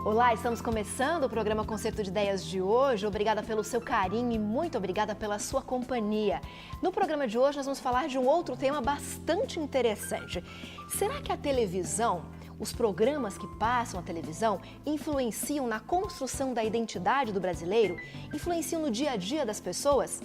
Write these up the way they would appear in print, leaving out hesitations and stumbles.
Olá, estamos começando o programa Concerto de Ideias de hoje. Obrigada pelo seu carinho e muito obrigada pela sua companhia. No programa de hoje nós vamos falar de um outro tema bastante interessante. Será que a televisão, os programas que passam na televisão, influenciam na construção da identidade do brasileiro? Influenciam no dia a dia das pessoas?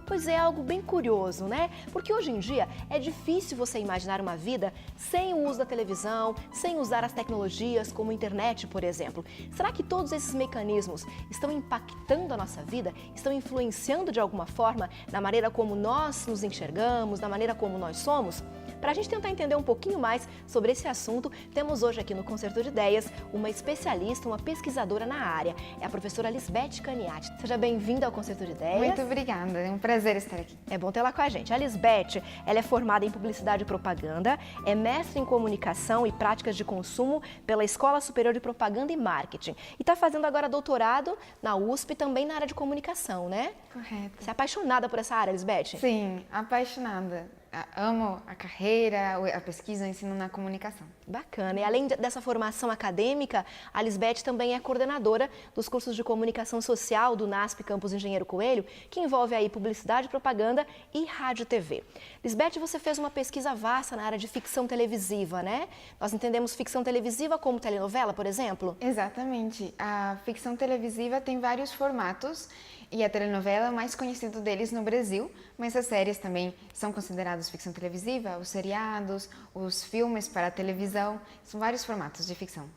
Pois é algo bem curioso, né? Porque hoje em dia é difícil você imaginar uma vida sem o uso da televisão, sem usar as tecnologias como a internet, por exemplo. Será que todos esses mecanismos estão impactando a nossa vida? Estão influenciando de alguma forma na maneira como nós nos enxergamos, na maneira como nós somos? Para a gente tentar entender um pouquinho mais sobre esse assunto, temos hoje aqui no Concerto de Ideias uma especialista, uma pesquisadora na área. É a professora Lisbeth Caniati. Seja bem-vinda ao Concerto de Ideias. Muito obrigada, é um prazer estar aqui. É bom tê-la com a gente. A Lisbeth, ela é formada em Publicidade e Propaganda, é mestre em Comunicação e Práticas de Consumo pela Escola Superior de Propaganda e Marketing. E está fazendo agora doutorado na USP, também na área de comunicação, né? Correto. Você é apaixonada por essa área, Lisbeth? Sim, apaixonada. Amo a carreira, a pesquisa, o ensino na comunicação. Bacana. E além dessa formação acadêmica, a Lisbeth também é coordenadora dos cursos de Comunicação Social do NASP Campus Engenheiro Coelho, que envolve aí publicidade, propaganda e rádio e TV. Lisbeth, você fez uma pesquisa vasta na área de ficção televisiva, né? Nós entendemos ficção televisiva como telenovela, por exemplo? Exatamente. A ficção televisiva tem vários formatos e a telenovela é o mais conhecido deles no Brasil, mas as séries também são consideradas ficção televisiva, os seriados, os filmes para a televisão, são vários formatos de ficção.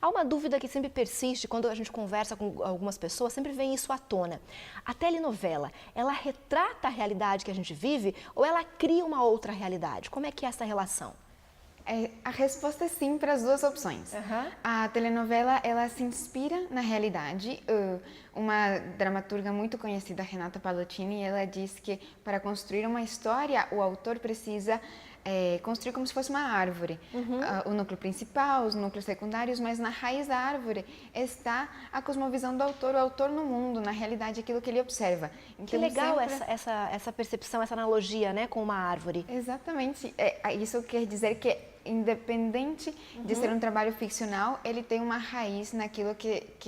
Há uma dúvida que sempre persiste quando a gente conversa com algumas pessoas, sempre vem isso à tona. A telenovela, ela retrata a realidade que a gente vive ou ela cria uma outra realidade? Como é que é essa relação? A resposta é sim para as duas opções. A telenovela, ela se inspira na realidade. Uma dramaturga muito conhecida, Renata Palottini, ela diz que para construir uma história, o autor precisa construir como se fosse uma árvore. O núcleo principal, os núcleos secundários, mas na raiz da árvore está a cosmovisão do autor, o autor no mundo, na realidade, aquilo que ele observa. Então, que legal essa percepção, essa analogia, né, com uma árvore. Exatamente. Isso quer dizer que, independente de ser um trabalho ficcional, ele tem uma raiz naquilo que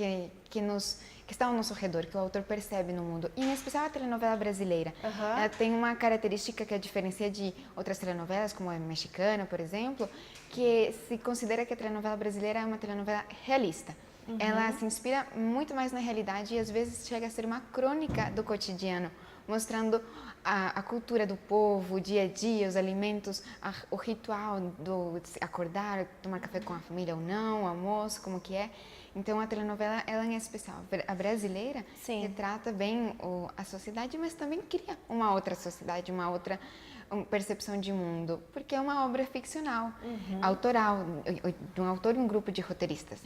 está ao nosso redor, que o autor percebe no mundo. E, em especial, a telenovela brasileira. Ela tem uma característica que a diferencia de outras telenovelas, como a mexicana, por exemplo, que se considera que a telenovela brasileira é uma telenovela realista. Ela se inspira muito mais na realidade e, às vezes, chega a ser uma crônica do cotidiano, mostrando a cultura do povo, o dia a dia, os alimentos, o ritual do acordar, tomar café com a família ou não, o almoço, como que é. Então, a telenovela, ela em especial, a brasileira, retrata bem a sociedade, mas também cria uma outra sociedade, uma outra percepção de mundo, porque é uma obra ficcional, autoral, de um autor e um grupo de roteiristas.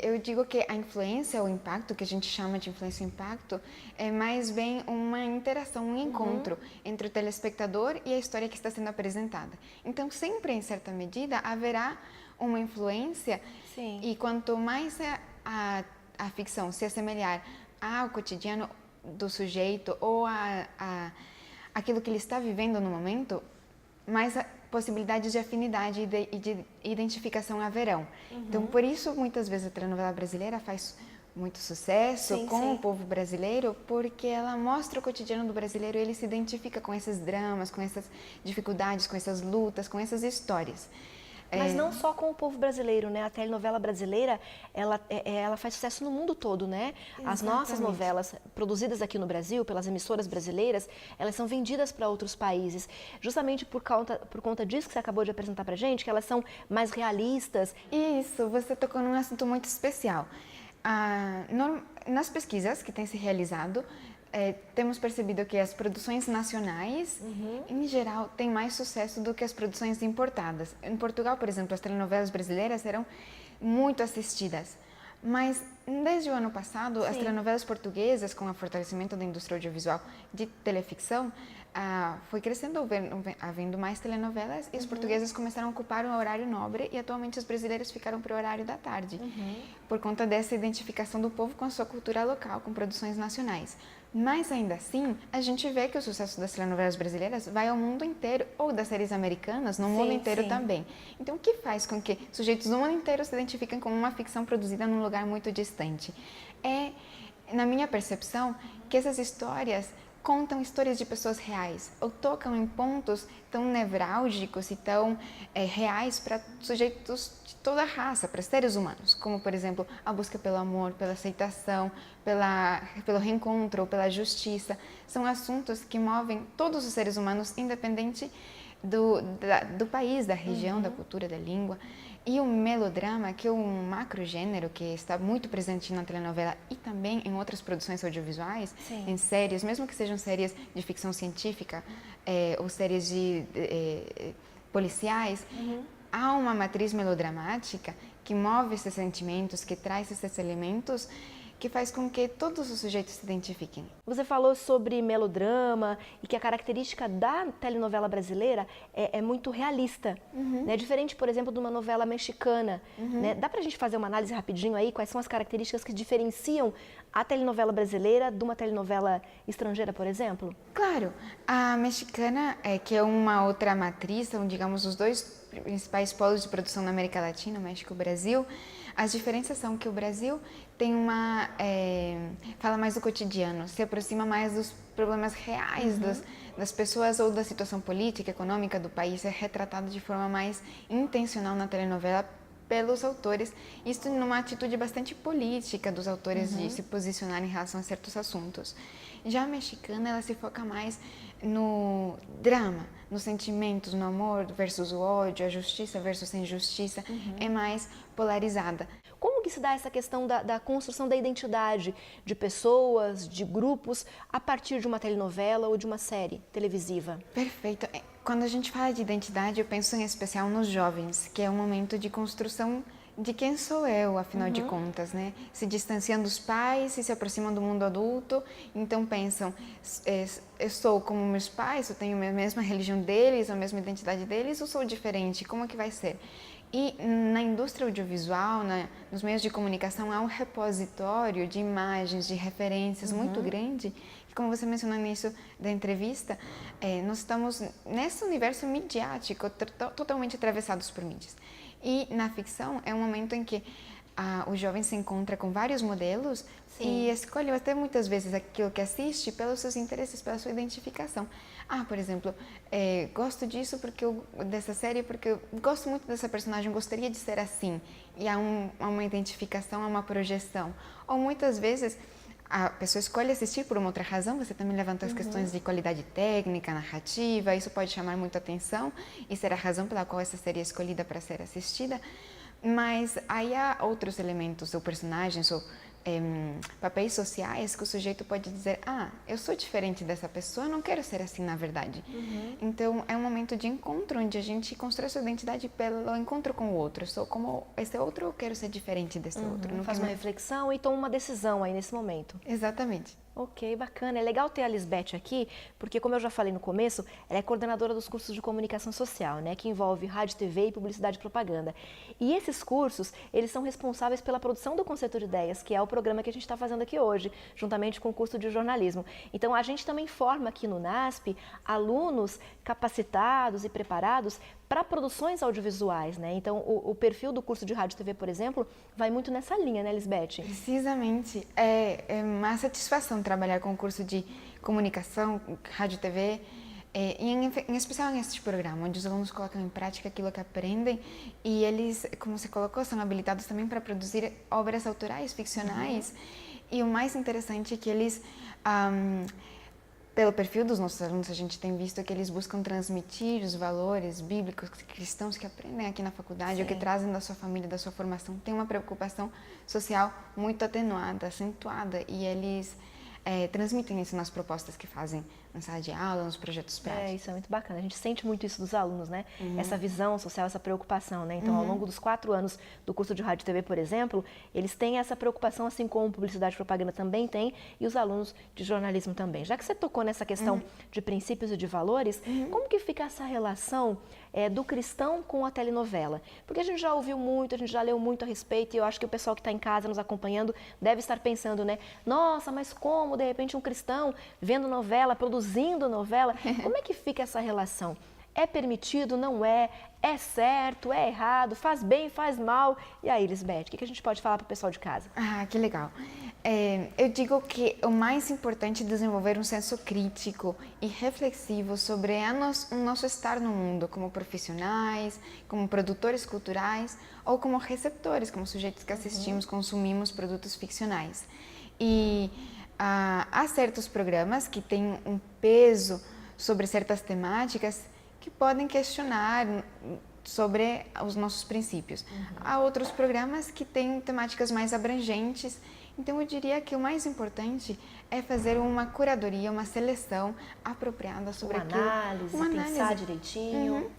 Eu digo que a influência, o impacto, que a gente chama de influência e impacto, é mais bem uma interação, um encontro entre o telespectador e a história que está sendo apresentada. Então, sempre, em certa medida, haverá uma influência. Sim. E quanto mais a ficção se assemelhar ao cotidiano do sujeito ou aquilo que ele está vivendo no momento, mais possibilidades de afinidade e de identificação haverão. Então, por isso, muitas vezes a telenovela brasileira faz muito sucesso com o povo brasileiro, porque ela mostra o cotidiano do brasileiro e ele se identifica com esses dramas, com essas dificuldades, com essas lutas, com essas histórias. Mas não só com o povo brasileiro, né? A telenovela brasileira, ela faz sucesso no mundo todo, né? Exatamente. As nossas novelas produzidas aqui no Brasil, pelas emissoras brasileiras, elas são vendidas para outros países, justamente por conta disso que você acabou de apresentar pra gente, que elas são mais realistas. Isso, você tocou num assunto muito especial. Nas pesquisas que têm se realizado, temos percebido que as produções nacionais, em geral, têm mais sucesso do que as produções importadas. Em Portugal, por exemplo, as telenovelas brasileiras eram muito assistidas. Mas, desde o ano passado, as telenovelas portuguesas, com o fortalecimento da indústria audiovisual de teleficção, foi crescendo, havendo mais telenovelas, e os portugueses começaram a ocupar o horário nobre, e atualmente os brasileiros ficaram para o horário da tarde, por conta dessa identificação do povo com a sua cultura local, com produções nacionais. Mas ainda assim, a gente vê que o sucesso das telenovelas brasileiras vai ao mundo inteiro, ou das séries americanas, no mundo inteiro também. Então, o que faz com que sujeitos do mundo inteiro se identifiquem com uma ficção produzida num lugar muito distante? É, na minha percepção, que essas histórias contam histórias de pessoas reais, ou tocam em pontos tão nevrálgicos e tão reais para sujeitos de toda a raça, para seres humanos, como, por exemplo, a busca pelo amor, pela aceitação, pelo reencontro ou pela justiça. São assuntos que movem todos os seres humanos, independente do país, da região, da cultura, da língua. E o melodrama, que é um macrogênero que está muito presente na telenovela e também em outras produções audiovisuais, em séries, mesmo que sejam séries de ficção científica ou séries de policiais, há uma matriz melodramática que move esses sentimentos, que traz esses elementos, que faz com que todos os sujeitos se identifiquem. Você falou sobre melodrama e que a característica da telenovela brasileira é muito realista, né? Diferente, por exemplo, de uma novela mexicana. Né? Dá pra gente fazer uma análise rapidinho aí? Quais são as características que diferenciam a telenovela brasileira de uma telenovela estrangeira, por exemplo? Claro, a mexicana, que é uma outra matriz, são, digamos, os dois principais polos de produção na América Latina, o México e o Brasil. As diferenças são que o Brasil tem fala mais do cotidiano, se aproxima mais dos problemas reais das pessoas ou da situação política, econômica do país, é retratado de forma mais intencional na telenovela pelos autores, isso numa atitude bastante política dos autores de se posicionar em relação a certos assuntos. Já a mexicana, ela se foca mais no drama, nos sentimentos, no amor versus o ódio, a justiça versus a injustiça, é mais polarizada. Como que se dá essa questão da construção da identidade de pessoas, de grupos, a partir de uma telenovela ou de uma série televisiva? Perfeito. Quando a gente fala de identidade, eu penso em especial nos jovens, que é um momento de construção de quem sou eu, afinal de contas, né? Se distanciam dos pais, se aproximam do mundo adulto, então pensam, eu sou como meus pais, eu tenho a mesma religião deles, a mesma identidade deles, ou sou diferente? Como é que vai ser? E na indústria audiovisual, nos meios de comunicação, há um repositório de imagens, de referências muito grande, que, como você mencionou no início da entrevista, nós estamos nesse universo midiático, totalmente atravessados por mídias. E na ficção é um momento em que o jovem se encontra com vários modelos e escolhe até muitas vezes aquilo que assiste pelos seus interesses, pela sua identificação. Por exemplo, gosto disso dessa série porque eu gosto muito dessa personagem, gostaria de ser assim. E há uma identificação, há uma projeção. Ou muitas vezes a pessoa escolhe assistir por uma outra razão, você também levantou as questões de qualidade técnica, narrativa, isso pode chamar muita atenção e ser a razão pela qual essa série é escolhida para ser assistida. Mas aí há outros elementos, ou personagens, ou papéis sociais que o sujeito pode dizer, eu sou diferente dessa pessoa, eu não quero ser assim na verdade. Então é um momento de encontro onde a gente constrói sua identidade pelo encontro com o outro. Eu sou como esse outro, eu quero ser diferente desse outro. Faz uma reflexão e toma uma decisão aí nesse momento. Exatamente. Ok, bacana. É legal ter a Lisbeth aqui, porque como eu já falei no começo, ela é coordenadora dos cursos de comunicação social, né, que envolve rádio, TV e publicidade e propaganda. E esses cursos, eles são responsáveis pela produção do Concerto de Ideias, que é o programa que a gente está fazendo aqui hoje, juntamente com o curso de jornalismo. Então, a gente também forma aqui no NASP alunos capacitados e preparados para produções audiovisuais, né? Então, o perfil do curso de rádio e TV, por exemplo, vai muito nessa linha, né, Lisbeth? Precisamente. É uma satisfação trabalhar com o curso de comunicação, rádio e TV, em especial neste programa, onde os alunos colocam em prática aquilo que aprendem e eles, como você colocou, são habilitados também para produzir obras autorais, ficcionais. E o mais interessante é que eles... pelo perfil dos nossos alunos, a gente tem visto que eles buscam transmitir os valores bíblicos cristãos que aprendem aqui na faculdade, ou que trazem da sua família, da sua formação. Tem uma preocupação social muito atenuada, acentuada, e eles transmitem isso nas propostas que fazem na sala de aula, nos projetos práticos. Isso é muito bacana. A gente sente muito isso dos alunos, né? Essa visão social, essa preocupação, né? Então, ao longo dos 4 anos do curso de rádio e TV, por exemplo, eles têm essa preocupação, assim como publicidade e propaganda também tem, e os alunos de jornalismo também. Já que você tocou nessa questão de princípios e de valores, como que fica essa relação do cristão com a telenovela? Porque a gente já ouviu muito, a gente já leu muito a respeito, e eu acho que o pessoal que está em casa nos acompanhando deve estar pensando, né? Nossa, mas como, de repente, um cristão vendo novela, produzindo novela, como é que fica essa relação? É permitido, não é? É certo, é errado, faz bem, faz mal? E aí, Lisbeth, o que a gente pode falar para o pessoal de casa? Ah, que legal. Eu digo que o mais importante é desenvolver um senso crítico e reflexivo sobre o nosso estar no mundo, como profissionais, como produtores culturais ou como receptores, como sujeitos que assistimos, consumimos produtos ficcionais. E há certos programas que têm um peso sobre certas temáticas que podem questionar sobre os nossos princípios. Há outros programas que têm temáticas mais abrangentes. Então, eu diria que o mais importante é fazer uma curadoria, uma seleção apropriada sobre aquilo. Uma análise, pensar direitinho.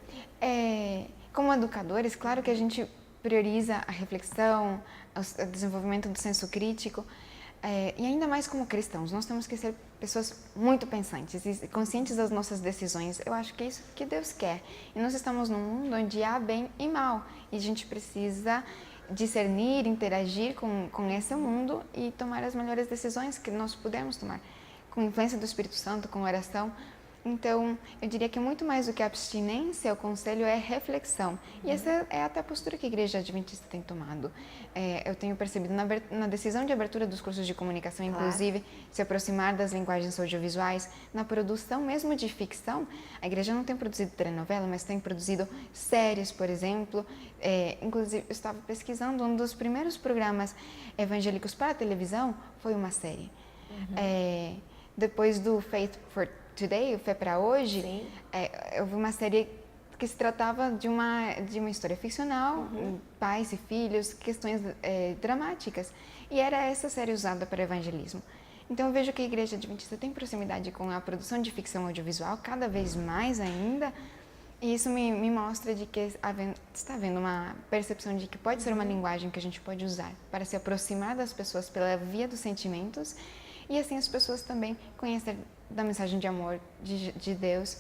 Como educadores, claro que a gente prioriza a reflexão, o desenvolvimento do senso crítico. E ainda mais como cristãos, nós temos que ser pessoas muito pensantes e conscientes das nossas decisões. Eu acho que é isso que Deus quer. E nós estamos num mundo onde há bem e mal. E a gente precisa discernir, interagir com esse mundo e tomar as melhores decisões que nós pudermos tomar. Com influência do Espírito Santo, com oração. Então, eu diria que muito mais do que abstinência, o conselho é reflexão. E essa é até a postura que a Igreja Adventista tem tomado. Eu tenho percebido na decisão de abertura dos cursos de comunicação, inclusive, se aproximar das linguagens audiovisuais, na produção mesmo de ficção. A Igreja não tem produzido telenovela, mas tem produzido séries, por exemplo. Inclusive, eu estava pesquisando, um dos primeiros programas evangélicos para a televisão foi uma série. Depois do Faith for Today, o Fé para Hoje, eu vi uma série que se tratava de uma história ficcional, pais e filhos, questões dramáticas. E era essa série usada para evangelismo. Então eu vejo que a Igreja Adventista tem proximidade com a produção de ficção audiovisual, cada vez mais ainda. E isso me mostra de que está havendo uma percepção de que pode ser uma linguagem que a gente pode usar para se aproximar das pessoas pela via dos sentimentos. E assim as pessoas também conhecer da mensagem de amor de Deus,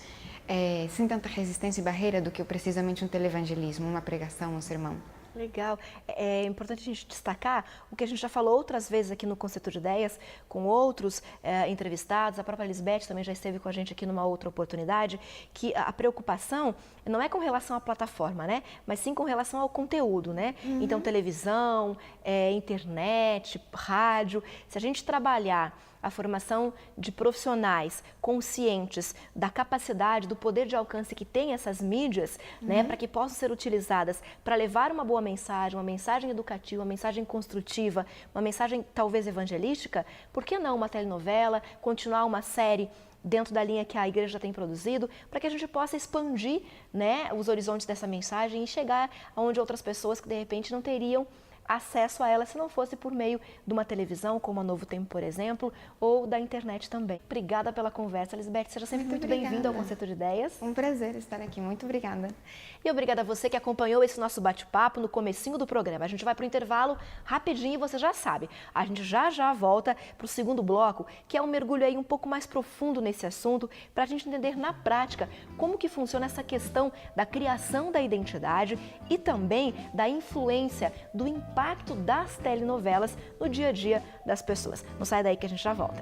sem tanta resistência e barreira do que precisamente um televangelismo, uma pregação, um sermão. Legal. É importante a gente destacar o que a gente já falou outras vezes aqui no Conceito de Ideias, com outros entrevistados, a própria Lisbeth também já esteve com a gente aqui numa outra oportunidade, que a preocupação não é com relação à plataforma, né? Mas sim com relação ao conteúdo, né? Então, televisão, internet, rádio, se a gente trabalhar a formação de profissionais conscientes da capacidade, do poder de alcance que tem essas mídias, né, para que possam ser utilizadas para levar uma boa mensagem, uma mensagem educativa, uma mensagem construtiva, uma mensagem talvez evangelística, por que não uma telenovela, continuar uma série dentro da linha que a igreja tem produzido, para que a gente possa expandir, né, os horizontes dessa mensagem e chegar aonde outras pessoas que de repente não teriam acesso a ela se não fosse por meio de uma televisão, como a Novo Tempo, por exemplo, ou da internet também. Obrigada pela conversa, Lisbeth. Seja sempre muito bem-vinda ao Conceito de Ideias. Um prazer estar aqui. Muito obrigada. E obrigada a você que acompanhou esse nosso bate-papo no comecinho do programa. A gente vai para o intervalo rapidinho e você já sabe. A gente já volta para o segundo bloco, que é um mergulho aí um pouco mais profundo nesse assunto, para a gente entender na prática como que funciona essa questão da criação da identidade e também da influência, do impacto das telenovelas no dia a dia das pessoas. Não sai daí que a gente já volta.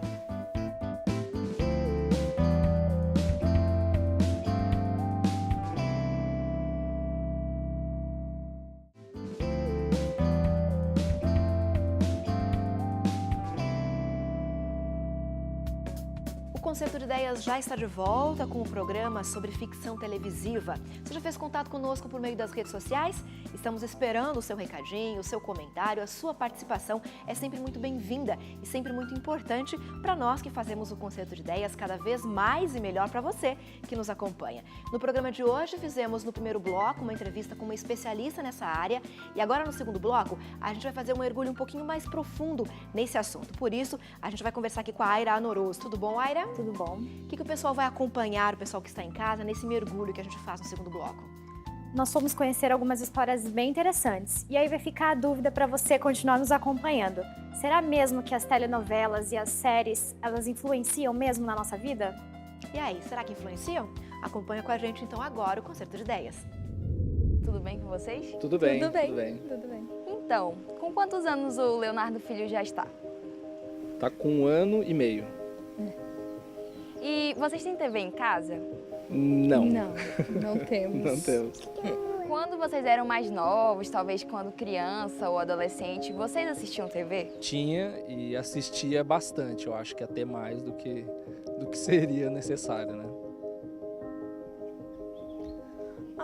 O Conceito de Ideias já está de volta com o programa sobre ficção televisiva. Você já fez contato conosco por meio das redes sociais? Estamos esperando o seu recadinho, o seu comentário, a sua participação é sempre muito bem-vinda e sempre muito importante para nós que fazemos o Conceito de Ideias cada vez mais e melhor para você que nos acompanha. No programa de hoje fizemos no primeiro bloco uma entrevista com uma especialista nessa área e agora no segundo bloco a gente vai fazer um mergulho um pouquinho mais profundo nesse assunto. Por isso, a gente vai conversar aqui com a Aira Anoroso. Tudo bom, Aira? tudo bom? O que o pessoal vai acompanhar, o pessoal que está em casa, nesse mergulho que a gente faz no segundo bloco? Nós fomos conhecer algumas histórias bem interessantes. E aí vai ficar a dúvida para você continuar nos acompanhando. Será mesmo que as telenovelas e as séries, elas influenciam mesmo na nossa vida? E aí, será que influenciam? Acompanha com a gente então agora o Concerto de Ideias. Tudo bem com vocês? Tudo bem, Tudo bem. tudo bem. Tudo bem. Então, com quantos anos o Leonardo Filho já está? Tá com 1 ano e meio. E vocês têm TV em casa? Não. Não temos. Não temos. Quando vocês eram mais novos, talvez quando criança ou adolescente, vocês assistiam TV? Tinha e assistia bastante, eu acho que até mais do que seria necessário, né?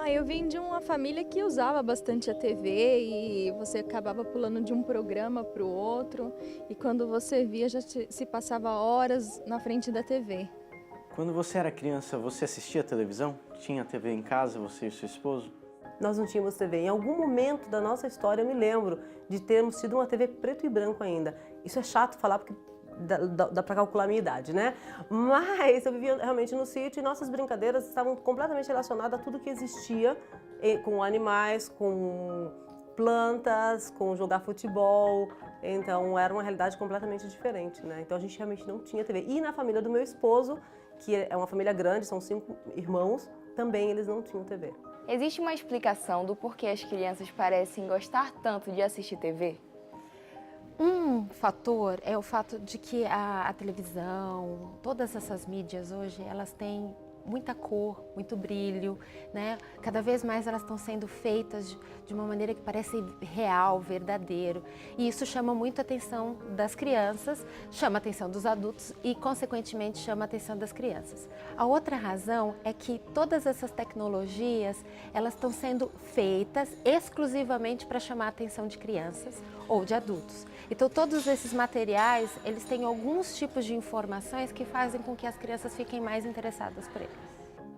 Eu vim de uma família que usava bastante a TV e você acabava pulando de um programa para o outro e quando você via já se passava horas na frente da TV. Quando você era criança, você assistia televisão? Tinha TV em casa, você e seu esposo? Nós não tínhamos TV. Em algum momento da nossa história eu me lembro de termos tido uma TV preto e branco ainda. Isso é chato falar porque dá para calcular a minha idade, né? Mas eu vivia realmente no sítio e nossas brincadeiras estavam completamente relacionadas a tudo que existia com animais, com plantas, com jogar futebol. Então era uma realidade completamente diferente, né? Então a gente realmente não tinha TV. E na família do meu esposo, que é uma família grande, são 5 irmãos, também eles não tinham TV. Existe uma explicação do porquê as crianças parecem gostar tanto de assistir TV? Um fator é o fato de que a televisão, todas essas mídias hoje, elas têm muita cor, muito brilho, né? Cada vez mais elas estão sendo feitas de uma maneira que parece real, verdadeiro. E isso chama muito a atenção das crianças, chama a atenção dos adultos e, consequentemente, chama a atenção das crianças. A outra razão é que todas essas tecnologias, elas estão sendo feitas exclusivamente para chamar a atenção de crianças ou de adultos. Então, todos esses materiais, eles têm alguns tipos de informações que fazem com que as crianças fiquem mais interessadas por eles.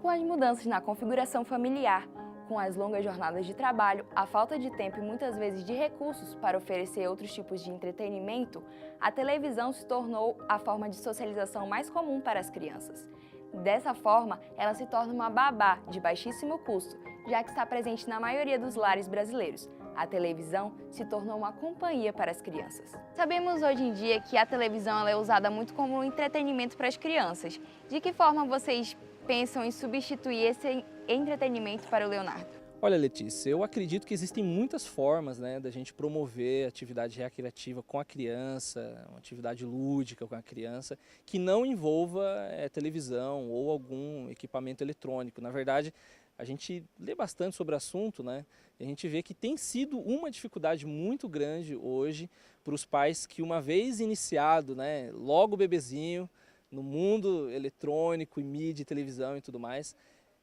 Com as mudanças na configuração familiar, com as longas jornadas de trabalho, a falta de tempo e muitas vezes de recursos para oferecer outros tipos de entretenimento, a televisão se tornou a forma de socialização mais comum para as crianças. Dessa forma, ela se torna uma babá de baixíssimo custo, já que está presente na maioria dos lares brasileiros. A televisão se tornou uma companhia para as crianças. Sabemos hoje em dia que a televisão ela é usada muito como entretenimento para as crianças. De que forma vocês pensam em substituir esse entretenimento para o Leonardo? Olha, Letícia, eu acredito que existem muitas formas, né, da gente promover atividade recreativa com a criança, uma atividade lúdica com a criança, que não envolva televisão ou algum equipamento eletrônico. Na verdade, a gente lê bastante sobre o assunto, né? E a gente vê que tem sido uma dificuldade muito grande hoje para os pais que, uma vez iniciado, né, logo bebezinho, no mundo eletrônico, e mídia, televisão e tudo mais,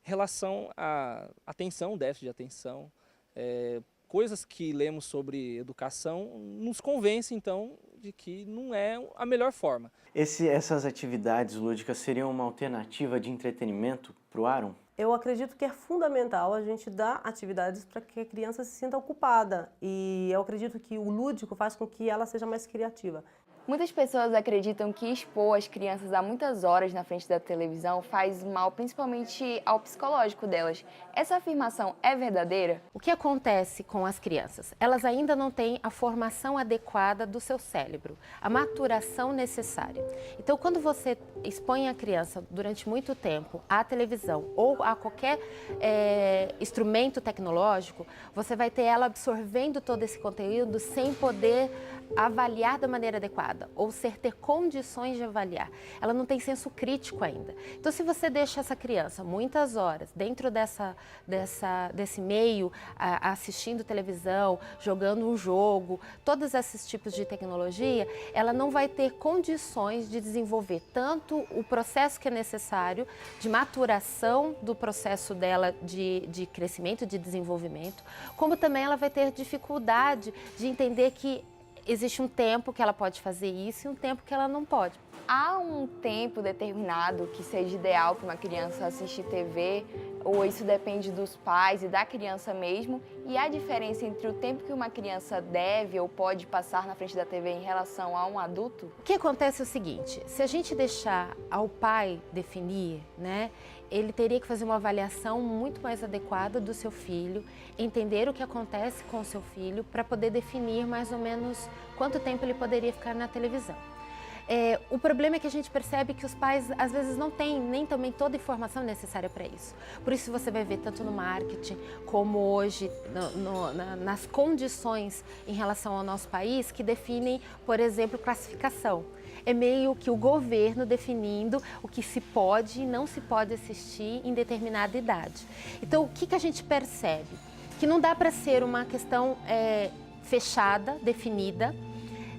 relação à atenção, déficit de atenção, coisas que lemos sobre educação nos convencem, então, de que não é a melhor forma. Essas atividades lúdicas seriam uma alternativa de entretenimento para o Aaron? Eu acredito que é fundamental a gente dar atividades para que a criança se sinta ocupada e eu acredito que o lúdico faz com que ela seja mais criativa. Muitas pessoas acreditam que expor as crianças a muitas horas na frente da televisão faz mal, principalmente ao psicológico delas. Essa afirmação é verdadeira? O que acontece com as crianças? Elas ainda não têm a formação adequada do seu cérebro, a maturação necessária. Então, quando você expõe a criança durante muito tempo à televisão ou a qualquer instrumento tecnológico, você vai ter ela absorvendo todo esse conteúdo sem poder avaliar da maneira adequada ou ter condições de avaliar. Ela não tem senso crítico ainda. Então, se você deixa essa criança muitas horas dentro desse meio, assistindo televisão, jogando um jogo, todos esses tipos de tecnologia, ela não vai ter condições de desenvolver tanto o processo que é necessário de maturação do processo dela de crescimento, de desenvolvimento, como também ela vai ter dificuldade de entender que existe um tempo que ela pode fazer isso e um tempo que ela não pode. Há um tempo determinado que seja ideal para uma criança assistir TV, ou isso depende dos pais e da criança mesmo? E há diferença entre o tempo que uma criança deve ou pode passar na frente da TV em relação a um adulto? O que acontece é o seguinte, se a gente deixar ao pai definir, né, ele teria que fazer uma avaliação muito mais adequada do seu filho, entender o que acontece com o seu filho para poder definir mais ou menos quanto tempo ele poderia ficar na televisão. O problema é que a gente percebe que os pais às vezes não têm nem também toda a informação necessária para isso. Por isso você vai ver tanto no marketing como hoje nas condições em relação ao nosso país que definem, por exemplo, classificação. É meio que o governo definindo o que se pode e não se pode assistir em determinada idade. Então o que a gente percebe? Que não dá para ser uma questão fechada, definida.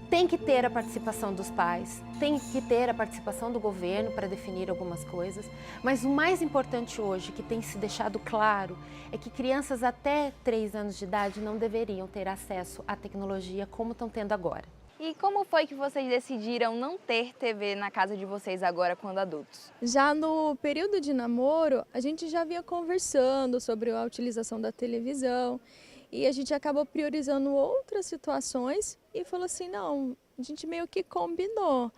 Tem que ter a participação dos pais, tem que ter a participação do governo para definir algumas coisas, mas o mais importante hoje, que tem se deixado claro, é que crianças até 3 anos de idade não deveriam ter acesso à tecnologia como estão tendo agora. E como foi que vocês decidiram não ter TV na casa de vocês agora quando adultos? Já no período de namoro, a gente já vinha conversando sobre a utilização da televisão e a gente acabou priorizando outras situações e falou assim, não, a gente meio que combinou.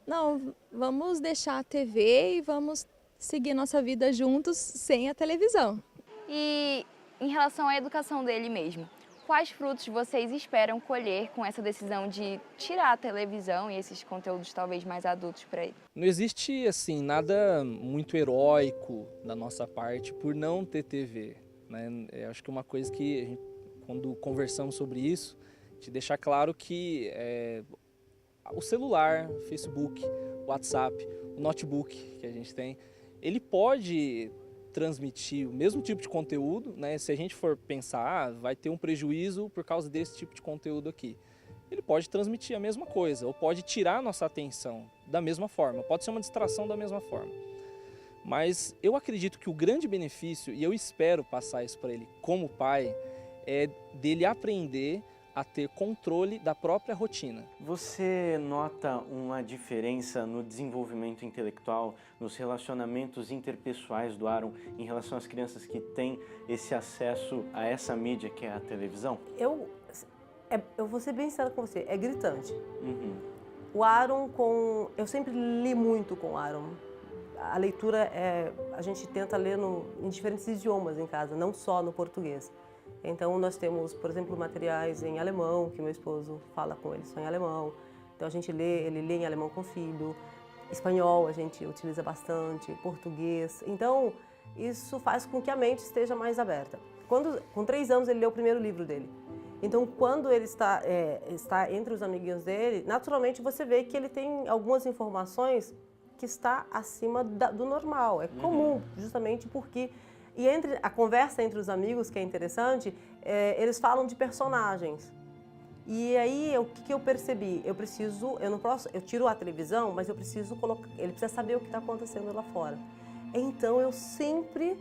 Não, vamos deixar a TV e vamos seguir nossa vida juntos sem a televisão. E em relação à educação dele mesmo, quais frutos vocês esperam colher com essa decisão de tirar a televisão e esses conteúdos talvez mais adultos para ele? Não existe assim nada muito heróico da nossa parte por não ter TV, né? Eu acho que uma coisa que a gente, quando conversamos sobre isso, de deixar claro que o celular, o Facebook, o WhatsApp, o notebook que a gente tem, ele pode transmitir o mesmo tipo de conteúdo, né? Se a gente for pensar, vai ter um prejuízo por causa desse tipo de conteúdo aqui. Ele pode transmitir a mesma coisa, ou pode tirar a nossa atenção da mesma forma, pode ser uma distração da mesma forma. Mas eu acredito que o grande benefício, e eu espero passar isso para ele como pai, é dele aprender a ter controle da própria rotina. Você nota uma diferença no desenvolvimento intelectual, nos relacionamentos interpessoais do Aaron em relação às crianças que têm esse acesso a essa mídia que é a televisão? Eu vou ser bem sincera com você, é gritante. Uhum. O Aaron, eu sempre li muito com o Aaron. A leitura, a gente tenta ler em diferentes idiomas em casa, não só no português. Então nós temos, por exemplo, materiais em alemão, que meu esposo fala com ele só em alemão. Então ele lê em alemão com o filho. Espanhol a gente utiliza bastante, português. Então isso faz com que a mente esteja mais aberta. Com 3 anos ele leu o primeiro livro dele. Então quando ele está entre os amiguinhos dele, naturalmente você vê que ele tem algumas informações que está acima do normal. É comum, justamente porque... E a conversa entre os amigos, que é interessante, eles falam de personagens. E aí, o que eu percebi? Eu tiro a televisão, mas eu preciso colocar, ele precisa saber o que está acontecendo lá fora. Então, eu sempre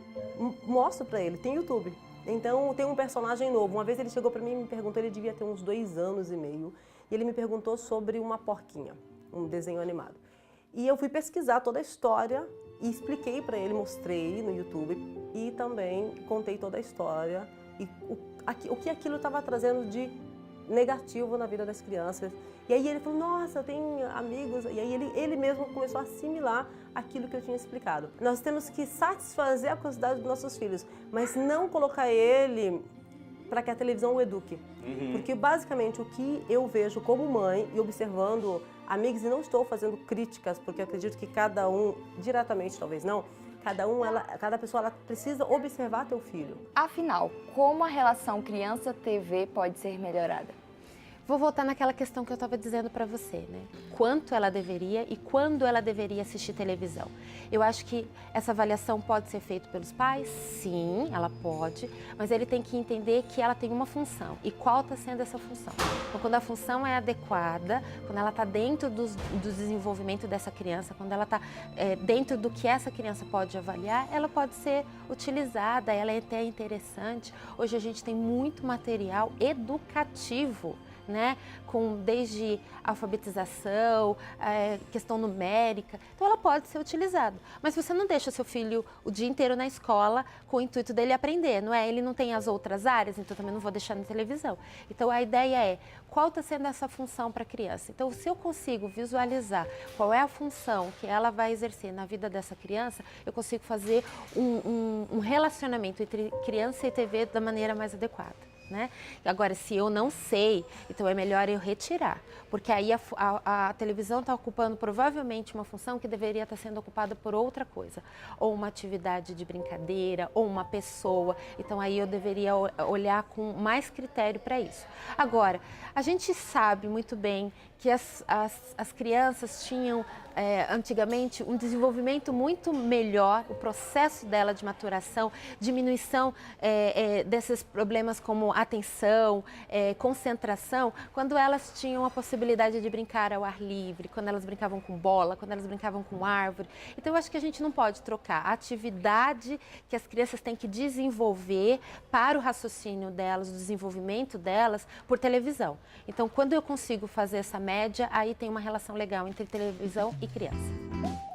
mostro para ele, tem YouTube. Então, tem um personagem novo. Uma vez ele chegou para mim e me perguntou, ele devia ter uns 2 anos e meio, e ele me perguntou sobre uma porquinha, um desenho animado. E eu fui pesquisar toda a história e expliquei para ele, mostrei no YouTube e também contei toda a história e o que aquilo estava trazendo de negativo na vida das crianças. E aí ele falou, nossa, eu tenho amigos. E aí ele mesmo começou a assimilar aquilo que eu tinha explicado. Nós temos que satisfazer a curiosidade dos nossos filhos, mas não colocar ele para que a televisão o eduque. Porque basicamente o que eu vejo como mãe e observando amigos, e não estou fazendo críticas, porque eu acredito que cada um, diretamente talvez não, cada pessoa ela precisa observar teu filho. Afinal, como a relação criança-TV pode ser melhorada? Vou voltar naquela questão que eu estava dizendo para você, né? Quanto ela deveria e quando ela deveria assistir televisão. Eu acho que essa avaliação pode ser feita pelos pais? Sim, ela pode, mas ele tem que entender que ela tem uma função. E qual está sendo essa função? Então, quando a função é adequada, quando ela está dentro do desenvolvimento dessa criança, quando ela está dentro do que essa criança pode avaliar, ela pode ser utilizada, ela é até interessante. Hoje a gente tem muito material educativo né? Desde alfabetização, questão numérica. Então ela pode ser utilizada. Mas você não deixa seu filho o dia inteiro na escola com o intuito dele aprender, não é? Ele não tem as outras áreas, então também não vou deixar na televisão. Então a ideia é, qual está sendo essa função para a criança? Então se eu consigo visualizar qual é a função que ela vai exercer na vida dessa criança, eu consigo fazer um relacionamento entre criança e TV da maneira mais adequada. Né? Agora, se eu não sei, então é melhor eu retirar, porque aí a televisão está ocupando provavelmente uma função que deveria estar sendo ocupada por outra coisa, ou uma atividade de brincadeira, ou uma pessoa, então aí eu deveria olhar com mais critério para isso. Agora, a gente sabe muito bem que as crianças tinham antigamente um desenvolvimento muito melhor, o processo dela de maturação, diminuição desses problemas como atenção, concentração, quando elas tinham a possibilidade de brincar ao ar livre, quando elas brincavam com bola, quando elas brincavam com árvore. Então eu acho que a gente não pode trocar a atividade que as crianças têm que desenvolver para o raciocínio delas, o desenvolvimento delas, por televisão. Então quando eu consigo fazer essa média, aí tem uma relação legal entre televisão e criança.